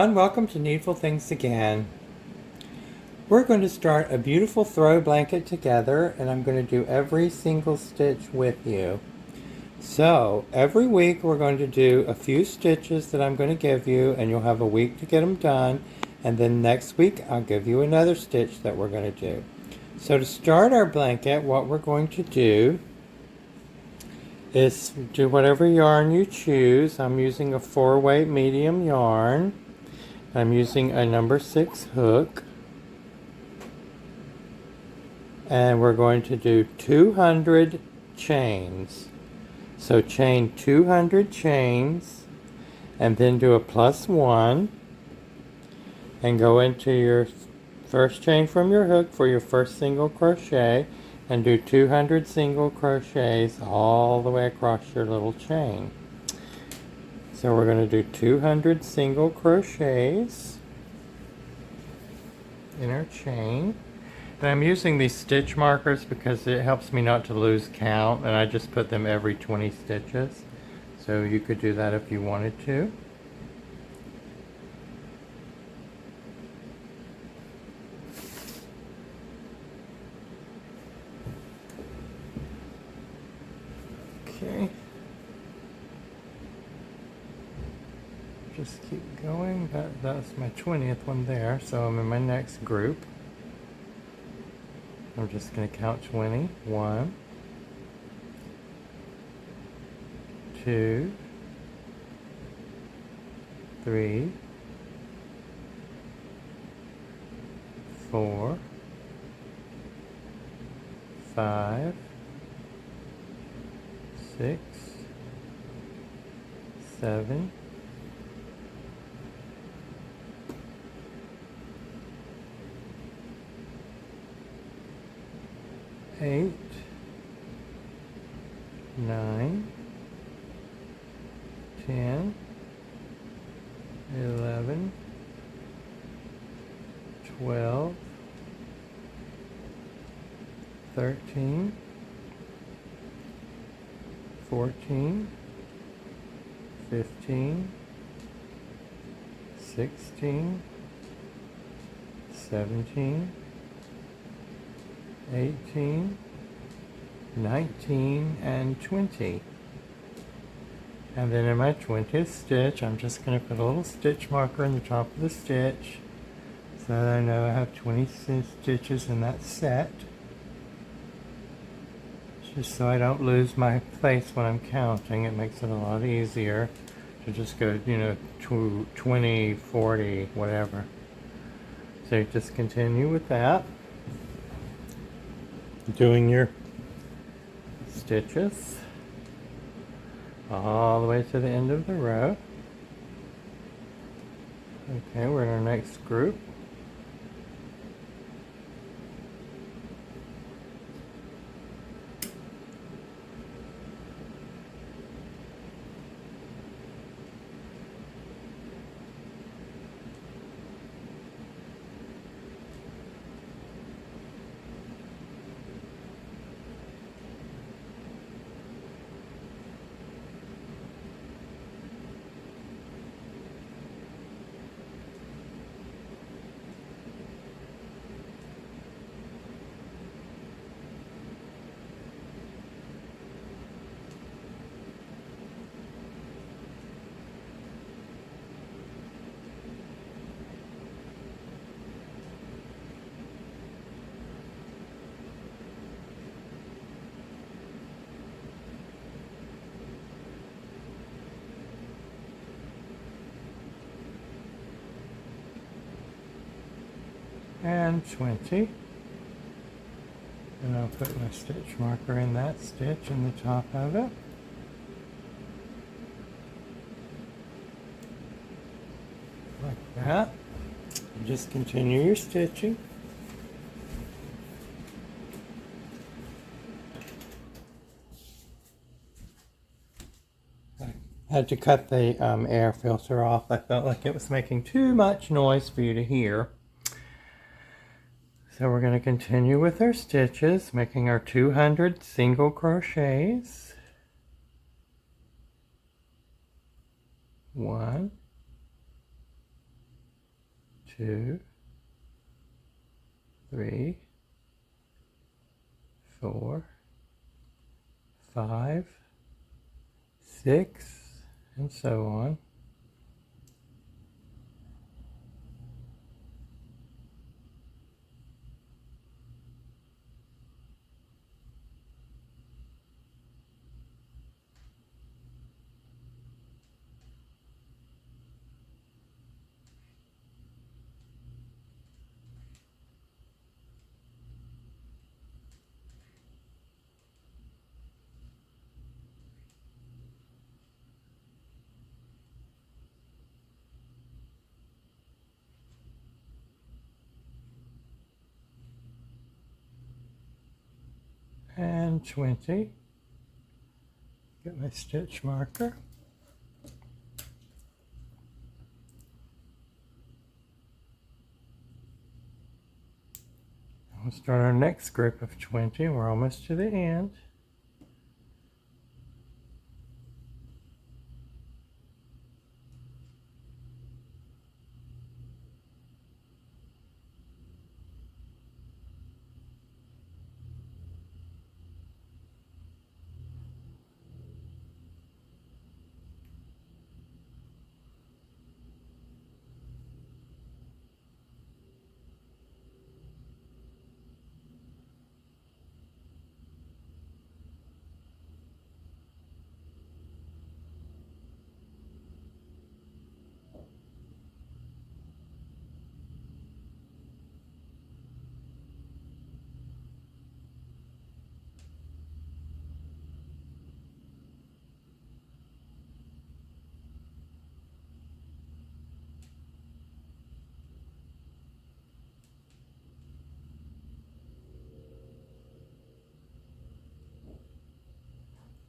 everyone, welcome to Needful Things Again. We're going to start a beautiful throw blanket together, and I'm going to do every single stitch with you. So every week we're going to do a few stitches that I'm going to give you, and you'll have a week to get them done, and then next week I'll give you another stitch that we're going to do. So to start our blanket, what we're going to do is do whatever yarn you choose. I'm using a 4-weight medium yarn. I'm using a number 6 hook, and we're going to do 200 chains. So chain 200 chains and then do a +1 and go into your first chain from your hook for your first single crochet and do 200 single crochets all the way across your little chain. So we're going to do 200 single crochets in our chain. And I'm using these stitch markers because it helps me not to lose count, and I just put them every 20 stitches. So you could do that if you wanted to. Okay. Just keep going. That's my 20th one there, so I'm in my next group. I'm just going to count 20. 1, 2, 3, 4, 5, 6, 7, 8, 9, 10, 11, 12, 13, 14, 15, 16, 17, 18, 19, and 20. And then in my 20th stitch, I'm just going to put a little stitch marker in the top of the stitch so that I know I have 20 stitches in that set. Just so I don't lose my place when I'm counting. It makes it a lot easier to just go, 20, 40, whatever. So you just continue with that, doing your stitches all the way to the end of the row. Okay, we're in our next group. And 20. And I'll put my stitch marker in that stitch in the top of it. Like that. And just continue your stitching. I had to cut the air filter off. I felt like it was making too much noise for you to hear. So we're going to continue with our stitches, making our 200 single crochets. 1, 2, 3, 4, 5, 6, and so on. And 20. Get my stitch marker. We'll start our next group of 20. We're almost to the end.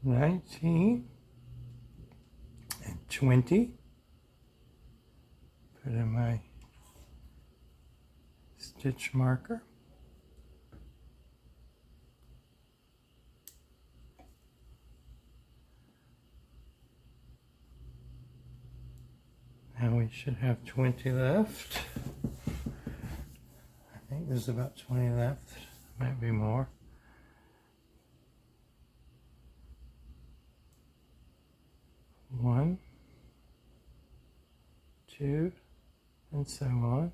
$19 and $20. Put in my stitch marker. Now we should have 20 left. I think there's about 20 left, might be more. 1, 2, and so on.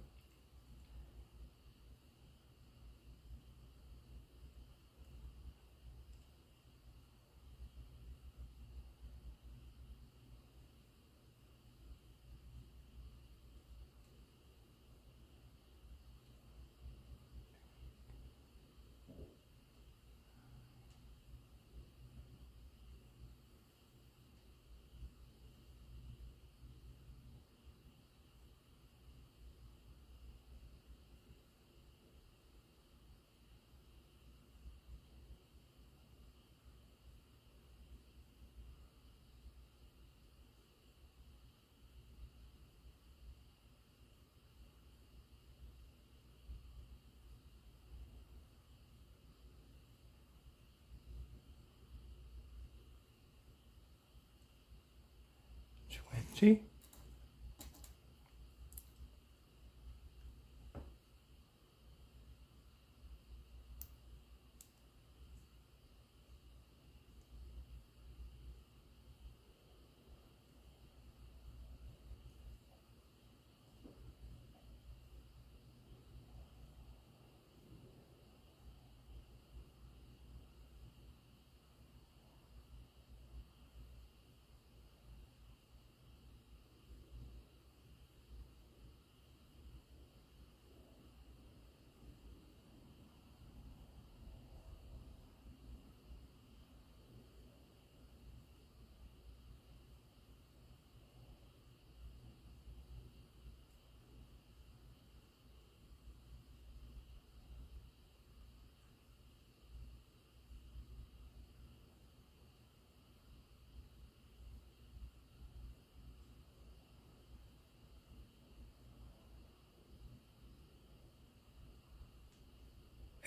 $20.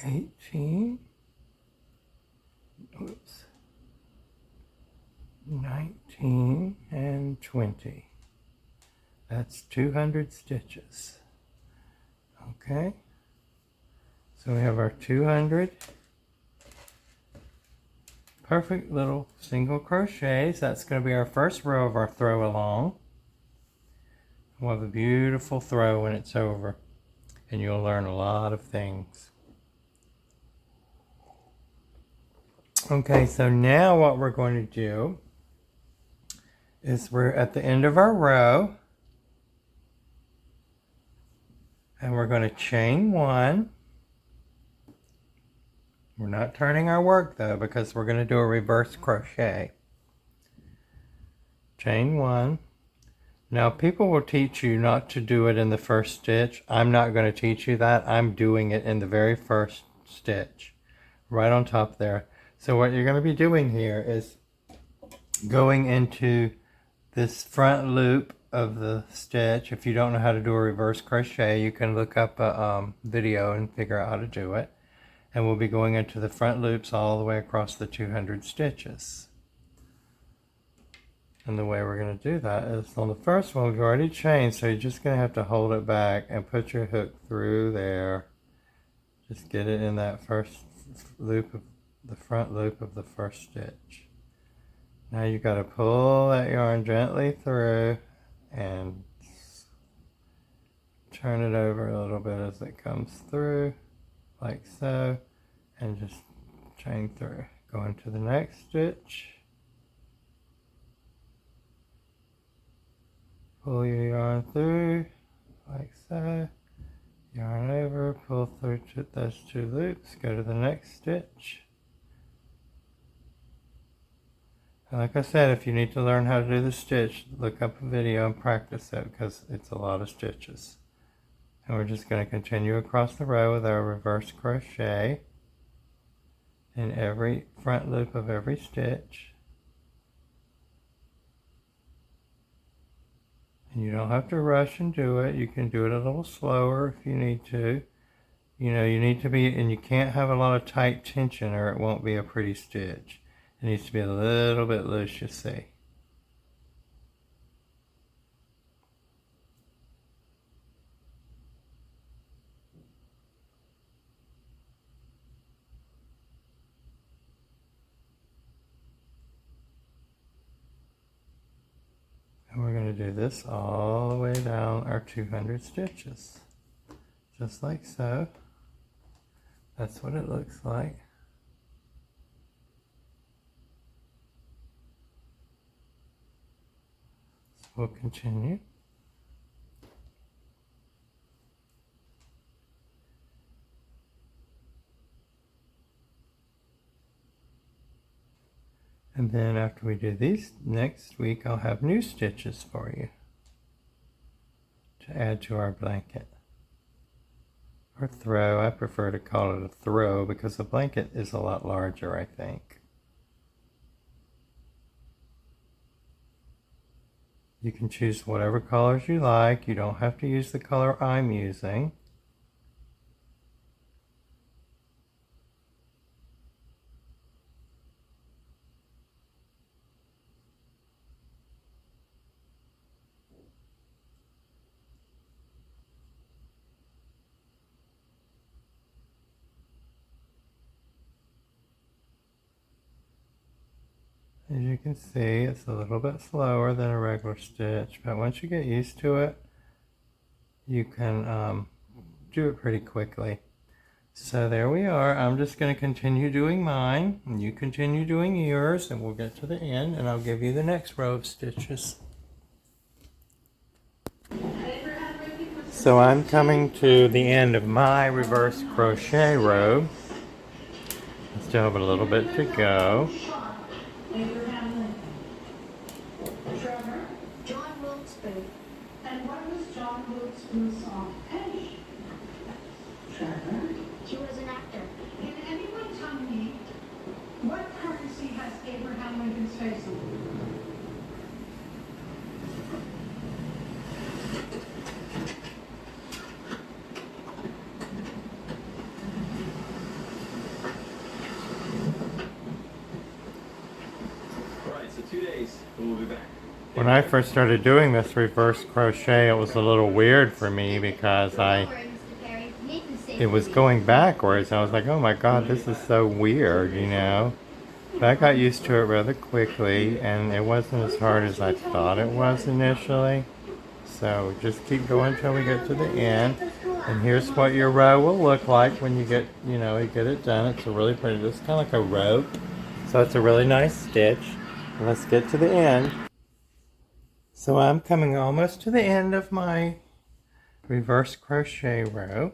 $18. Oops. 19 and 20. That's 200 stitches. Okay, so we have our 200 perfect little single crochets. That's going to be our first row of our throw along. We'll have a beautiful throw when it's over, and you'll learn a lot of things. Okay, so now what we're going to do is we're at the end of our row, and we're going to chain one. We're not turning our work though, because we're going to do a reverse crochet. Chain one. Now people will teach you not to do it in the first stitch. I'm not going to teach you that. I'm doing it in the very first stitch, right on top there. So what you're going to be doing here is going into this front loop of the stitch. If you don't know how to do a reverse crochet, you can look up a video and figure out how to do it. And we'll be going into the front loops all the way across the 200 stitches. And the way we're going to do that is on the first one we've already chained, so you're just going to have to hold it back and put your hook through there. Just get it in that first loop of the front loop of the first stitch. Now you got to pull that yarn gently through and turn it over a little bit as it comes through, like so, and just chain through. Go into the next stitch. Pull your yarn through, like so. Yarn over, pull through those two loops, go to the next stitch. And like I said, if you need to learn how to do the stitch, look up a video and practice it, because it's a lot of stitches. And we're just going to continue across the row with our reverse crochet in every front loop of every stitch. And you don't have to rush and do it. You can do it a little slower if you need to. You know, you need to be, and you can't have a lot of tight tension or it won't be a pretty stitch. It needs to be a little bit loose, you see. And we're going to do this all the way down our 200 stitches. Just like so. That's what it looks like. So we'll continue. And then after we do these, next week I'll have new stitches for you to add to our blanket. Or throw, I prefer to call it a throw because the blanket is a lot larger, I think. You can choose whatever colors you like. You don't have to use the color I'm using. As you can see, it's a little bit slower than a regular stitch, but once you get used to it, you can do it pretty quickly. So there we are. I'm just going to continue doing mine, and you continue doing yours, and we'll get to the end, and I'll give you the next row of stitches. So I'm coming to the end of my reverse crochet row. I still have a little bit to go. And what was John Wilkes's song? Penny. Trevor? He was an actor. Can anyone tell me what currency has Abraham Lincoln's face on? Alright, so 2 days, and we'll be back. When I first started doing this reverse crochet, it was a little weird for me because I it was going backwards. I was like, oh my god, this is so weird, you know. But I got used to it rather quickly, and it wasn't as hard as I thought it was initially. So just keep going until we get to the end. And here's what your row will look like when you get, you get it done. It's a really pretty, it's kind of like a rope. So it's a really nice stitch. Let's get to the end. So I'm coming almost to the end of my reverse crochet row.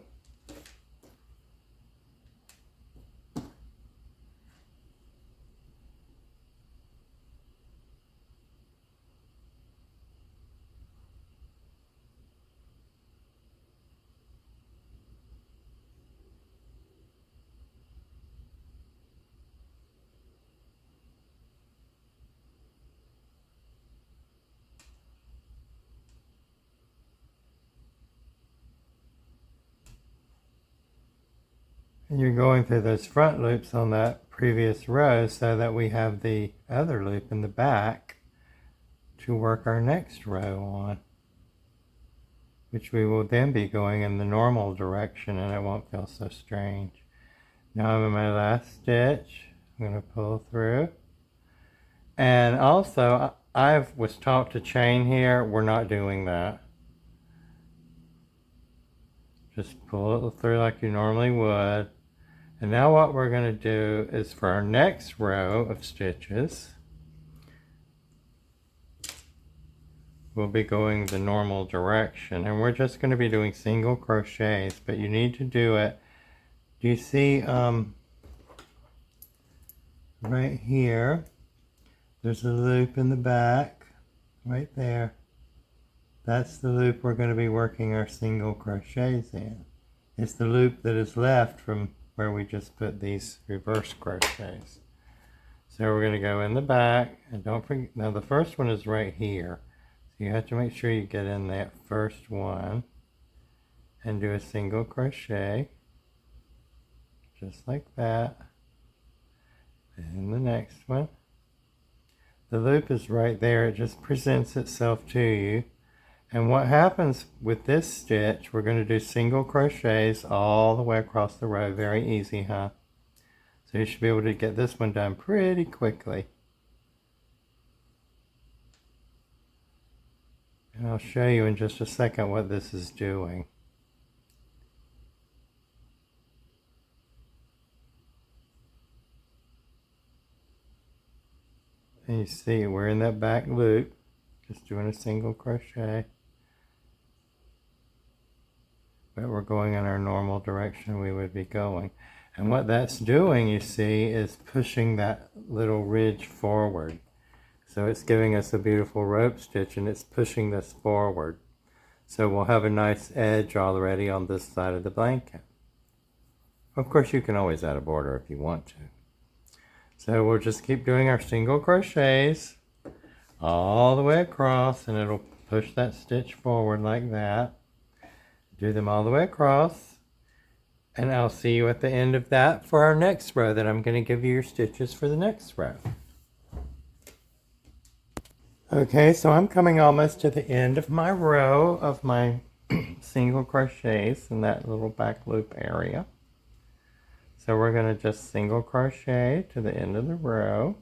And you're going through those front loops on that previous row so that we have the other loop in the back to work our next row on, which we will then be going in the normal direction and it won't feel so strange. Now I'm in my last stitch. I'm going to pull through. And also, I was taught to chain here. We're not doing that. Just pull it through like you normally would. And now what we're going to do is for our next row of stitches, we'll be going the normal direction. And we're just going to be doing single crochets, but you need to do it. Do you see right here? There's a loop in the back, right there. That's the loop we're going to be working our single crochets in. It's the loop that is left from where we just put these reverse crochets. So we're going to go in the back, and don't forget, now the first one is right here. So you have to make sure you get in that first one and do a single crochet, just like that. And the next one. The loop is right there, it just presents itself to you. And what happens with this stitch, we're going to do single crochets all the way across the row. Very easy, huh? So you should be able to get this one done pretty quickly. And I'll show you in just a second what this is doing. And you see we're in that back loop, just doing a single crochet. But we're going in our normal direction we would be going. And what that's doing, you see, is pushing that little ridge forward. So it's giving us a beautiful rope stitch and it's pushing this forward. So we'll have a nice edge already on this side of the blanket. Of course, you can always add a border if you want to. So we'll just keep doing our single crochets all the way across, and it'll push that stitch forward like that. Do them all the way across, and I'll see you at the end of that for our next row. That I'm going to give you your stitches for the next row. Okay, so I'm coming almost to the end of my row of my single crochets in that little back loop area. So we're going to just single crochet to the end of the row.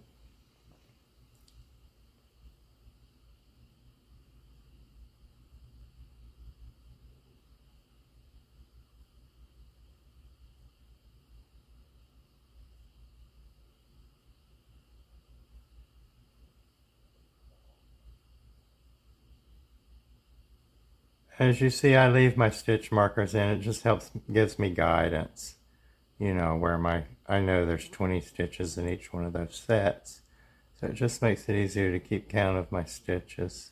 As you see, I leave my stitch markers in. It just gives me guidance. You know, where I know there's 20 stitches in each one of those sets. So it just makes it easier to keep count of my stitches.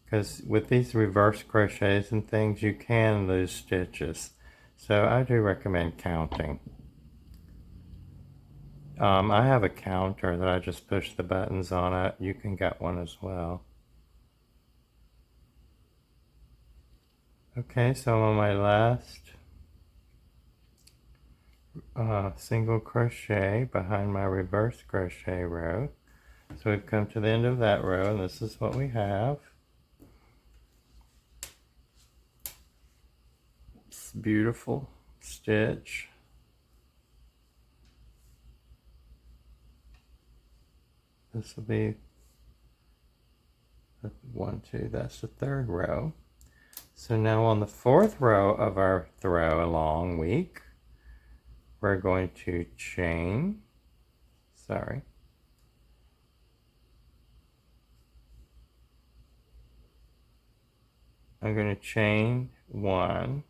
Because with these reverse crochets and things, you can lose stitches. So I do recommend counting. I have a counter that I just push the buttons on it. You can get one as well. Okay, so I'm on my last single crochet behind my reverse crochet row. So we've come to the end of that row, and this is what we have. Oops. this beautiful stitch. This will be the 1, 2, that's the third row. So now on the fourth row of our throw along week, we're going to chain, I'm going to chain 1,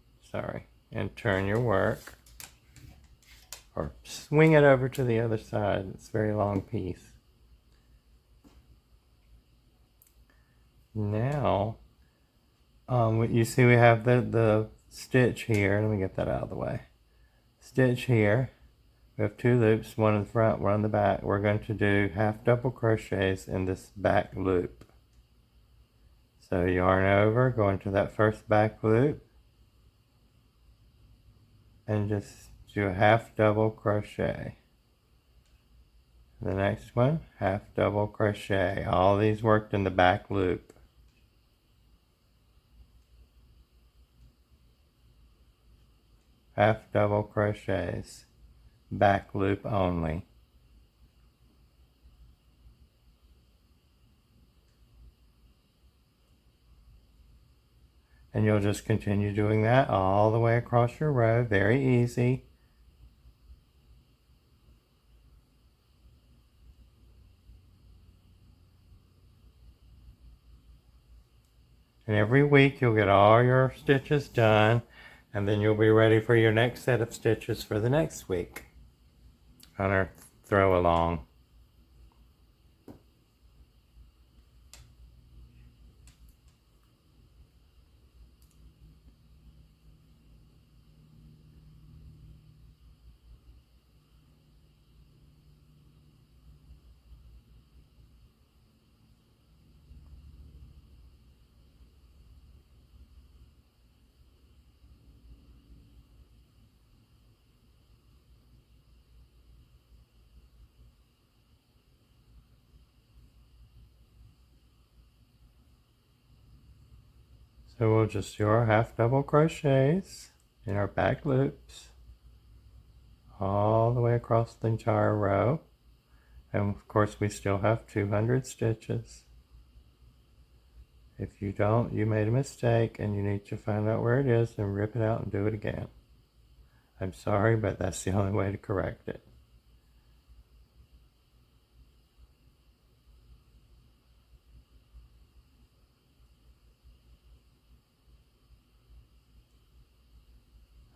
and turn your work, or swing it over to the other side. It's a very long piece. Now, you see we have the stitch here. Let me get that out of the way. Stitch here. We have 2 loops, one in the front, one in the back. We're going to do half double crochets in this back loop. So yarn over, go into that first back loop, and just do a half double crochet. The next one, half double crochet. All these worked in the back loop. Half double crochets, back loop only. And you'll just continue doing that all the way across your row. Very easy. And every week you'll get all your stitches done, and then you'll be ready for your next set of stitches for the next week on our throw along. So we'll just do our half double crochets in our back loops all the way across the entire row. And of course we still have 200 stitches. If you don't, you made a mistake and you need to find out where it is and rip it out and do it again. I'm sorry, but that's the only way to correct it.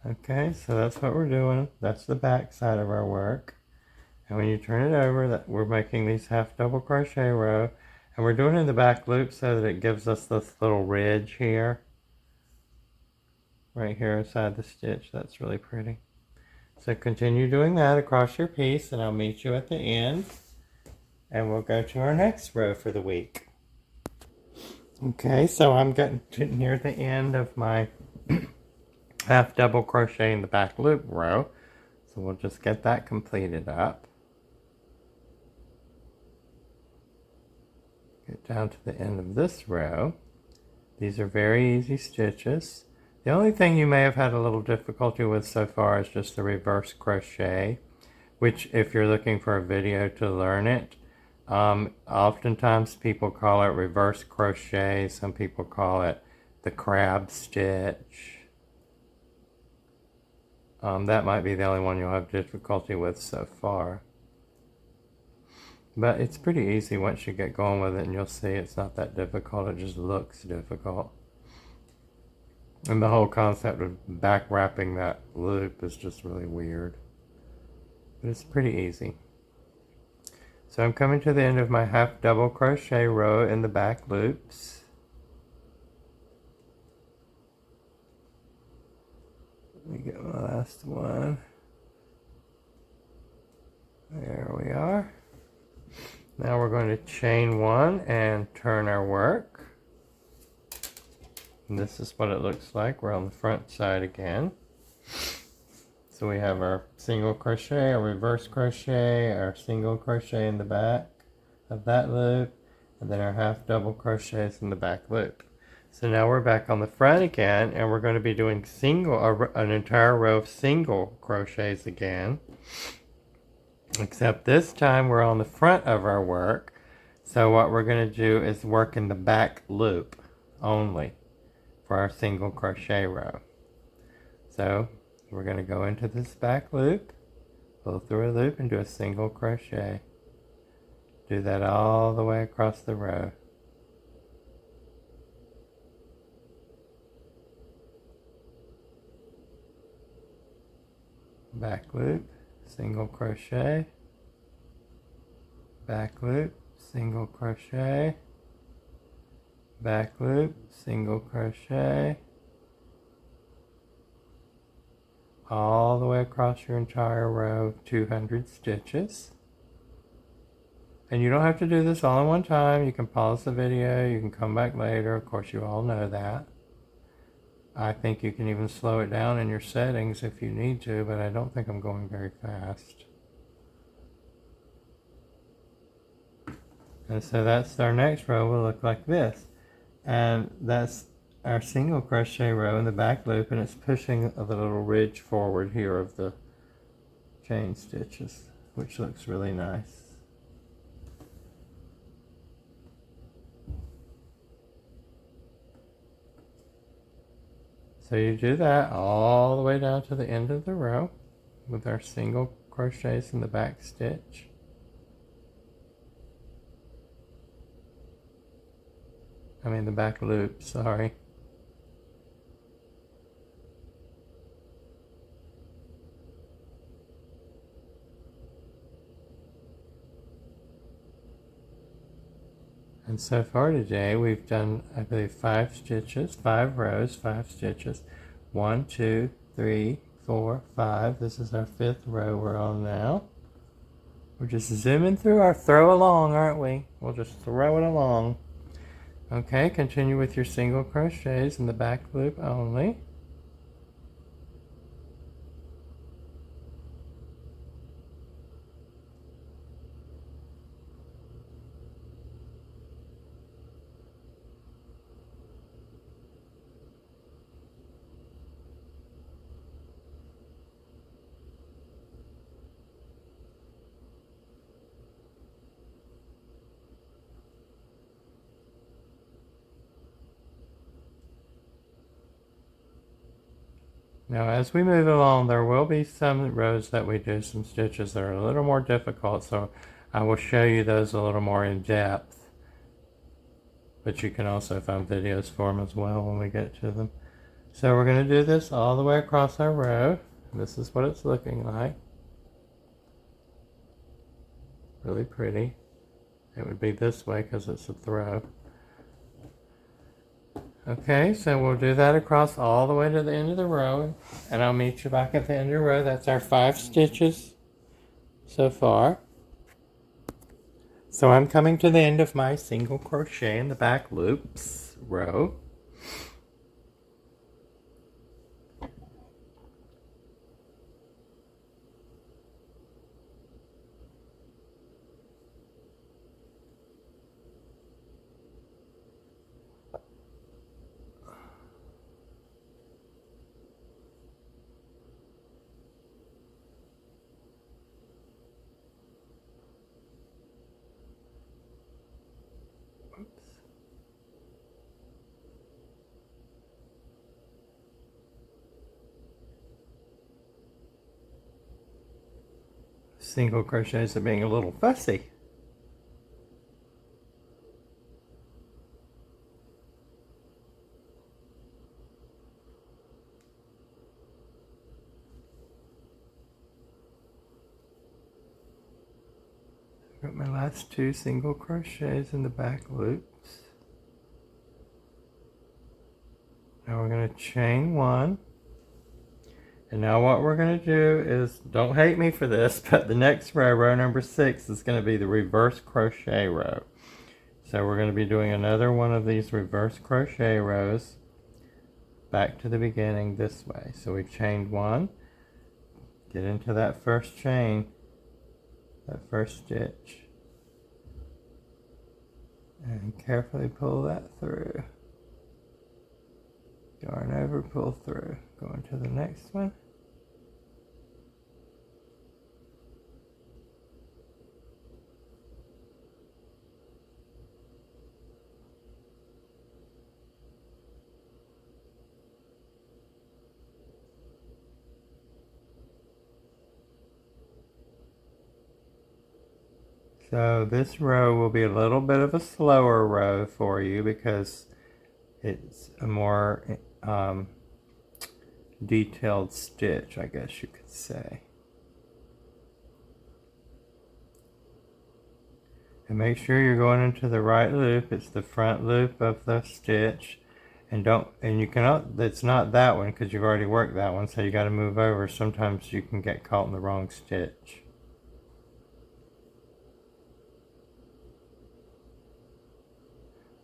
Okay, so that's what we're doing. That's the back side of our work. And when you turn it over, we're making these half double crochet row. And we're doing it in the back loop so that it gives us this little ridge here. Right here inside the stitch. That's really pretty. So continue doing that across your piece, and I'll meet you at the end. And we'll go to our next row for the week. Okay, so I'm getting near the end of my half double crochet in the back loop row. So we'll just get that completed up. Get down to the end of this row. These are very easy stitches. The only thing you may have had a little difficulty with so far is just the reverse crochet, which if you're looking for a video to learn it, oftentimes people call it reverse crochet. Some people call it the crab stitch. That might be the only one you'll have difficulty with so far. But it's pretty easy once you get going with it, and you'll see it's not that difficult. It just looks difficult. And the whole concept of back wrapping that loop is just really weird. But it's pretty easy. So I'm coming to the end of my half double crochet row in the back loops. Let me get my last one. There we are. Now we're going to chain 1 and turn our work. And this is what it looks like. We're on the front side again. So we have our single crochet, our reverse crochet, our single crochet in the back of that loop, and then our half double crochets in the back loop. So now we're back on the front again, and we're going to be doing an entire row of single crochets again. Except this time we're on the front of our work. So what we're going to do is work in the back loop only for our single crochet row. So we're going to go into this back loop, pull through a loop and do a single crochet. Do that all the way across the row. Back loop, single crochet, back loop, single crochet, back loop, single crochet, all the way across your entire row of 200 stitches. And you don't have to do this all in one time. You can pause the video, you can come back later. Of course, you all know that. I think you can even slow it down in your settings if you need to, but I don't think I'm going very fast. And so that's our next row will look like this. And that's our single crochet row in the back loop, and it's pushing the little ridge forward here of the chain stitches, which looks really nice. So you do that all the way down to the end of the row with our single crochets in the back stitch. I mean the back loop, sorry. And so far today we've done, I believe, 5 stitches, 5 rows, 5 stitches. 1, 2, 3, 4, 5. This is our 5th row we're on now. We're just zooming through our throw along, aren't we? We'll just throw it along. Okay, continue with your single crochets in the back loop only. Now as we move along, there will be some rows that we do some stitches that are a little more difficult, so I will show you those a little more in depth. But you can also find videos for them as well when we get to them. So we're going to do this all the way across our row. This is what it's looking like. Really pretty. It would be this way because it's a throw. Okay, so we'll do that across all the way to the end of the row, and I'll meet you back at the end of the row. That's our 5 stitches so far. So I'm coming to the end of my single crochet in the back loops row. Single crochets are being a little fussy. Got my last 2 single crochets in the back loops. Now we're going to chain 1. And now what we're going to do is, don't hate me for this, but the next row, row number 6, is going to be the reverse crochet row. So we're going to be doing another one of these reverse crochet rows back to the beginning this way. So we've chained 1, get into that first chain, that first stitch, and carefully pull that through. Yarn over, pull through. Going to the next one. So this row will be a little bit of a slower row for you because it's a more detailed stitch, I guess you could say. And make sure you're going into the right loop. It's the front loop of the stitch. And you cannot, it's not that one because you've already worked that one, so you got to move over. Sometimes you can get caught in the wrong stitch.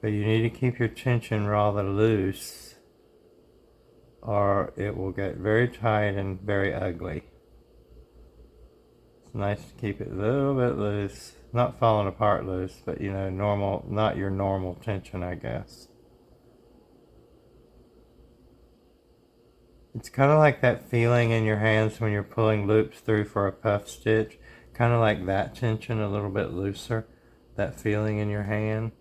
But you need to keep your tension rather loose or it will get very tight and very ugly. It's nice to keep it a little bit loose. Not falling apart loose, but you know, normal, not your normal tension, I guess. It's kind of like that feeling in your hands when you're pulling loops through for a puff stitch. Kind of like that tension, a little bit looser. That feeling in your hand.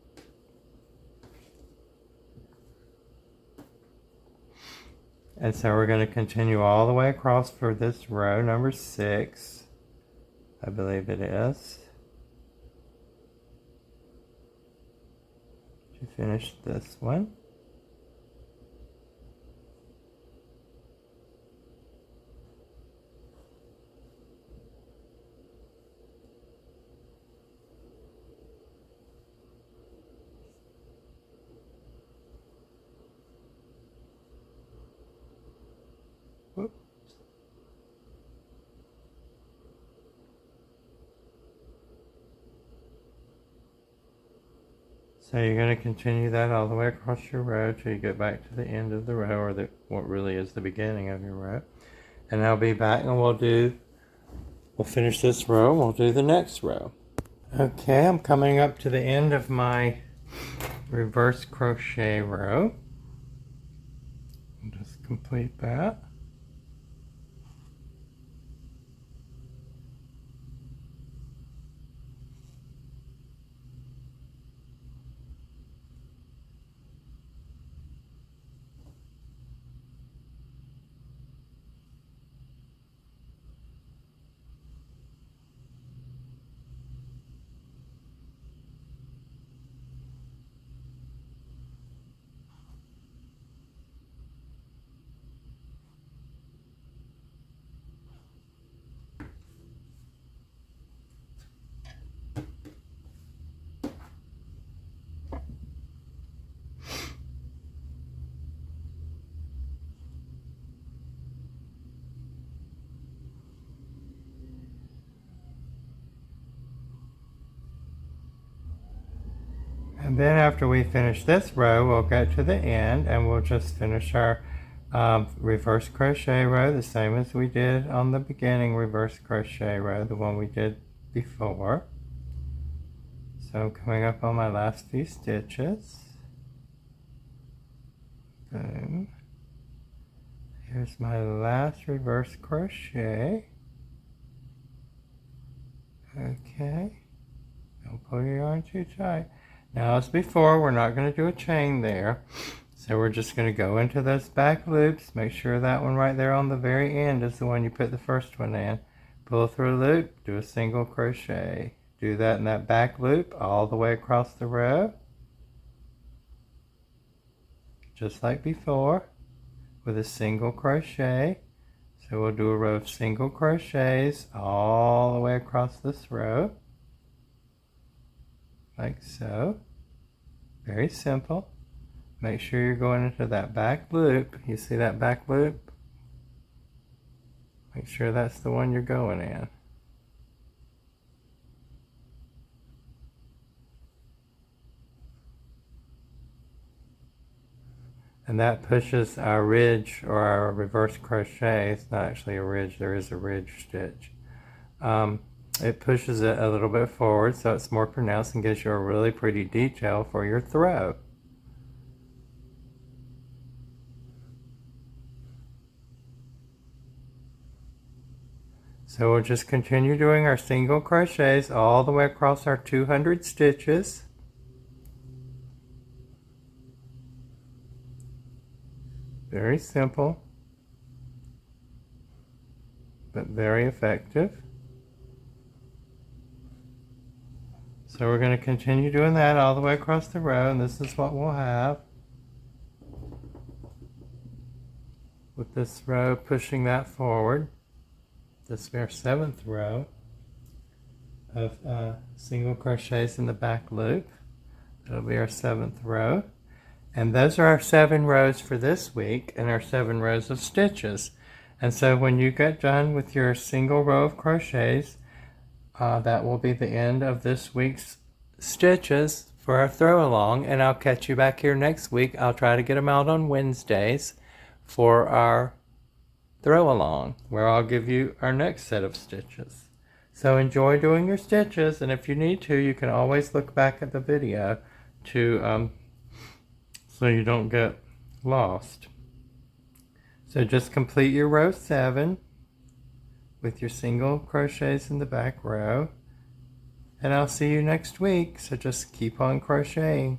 And so we're going to continue all the way across for this row, number 6. I believe it is. To finish this one. Whoops. So you're going to continue that all the way across your row till you get back to the end of the row, or what really is the beginning of your row. And I'll be back and we'll finish this row and we'll do the next row. Okay, I'm coming up to the end of my reverse crochet row. I'll just complete that. And then after we finish this row, we'll go to the end and we'll just finish our reverse crochet row the same as we did on the beginning reverse crochet row, the one we did before. So I'm coming up on my last few stitches. Boom. Here's my last reverse crochet. Okay. Don't pull your yarn too tight. Now as before, we're not going to do a chain there. So we're just going to go into those back loops. Make sure that one right there on the very end is the one you put the first one in. Pull through a loop, do a single crochet. Do that in that back loop all the way across the row. Just like before, with a single crochet. So we'll do a row of single crochets all the way across this row. Like so. Very simple. Make sure you're going into that back loop. You see that back loop? Make sure that's the one you're going in. And that pushes our ridge or our reverse crochet. It's not actually a ridge, there is a ridge stitch. It pushes it a little bit forward so it's more pronounced and gives you a really pretty detail for your throw. So we'll just continue doing our single crochets all the way across our 200 stitches. Very simple, but very effective. So we're going to continue doing that all the way across the row, and this is what we'll have. With this row pushing that forward. This is our 7th row of single crochets in the back loop. That'll be our 7th row. And those are our 7 rows for this week and our 7 rows of stitches. And so when you get done with your single row of crochets, that will be the end of this week's stitches for our throw along, and I'll catch you back here next week. I'll try to get them out on Wednesdays for our throw along, where I'll give you our next set of stitches. So enjoy doing your stitches, and if you need to, you can always look back at the video to so you don't get lost. So just complete your row 7 with your single crochets in the back row, and I'll see you next week. So just keep on crocheting.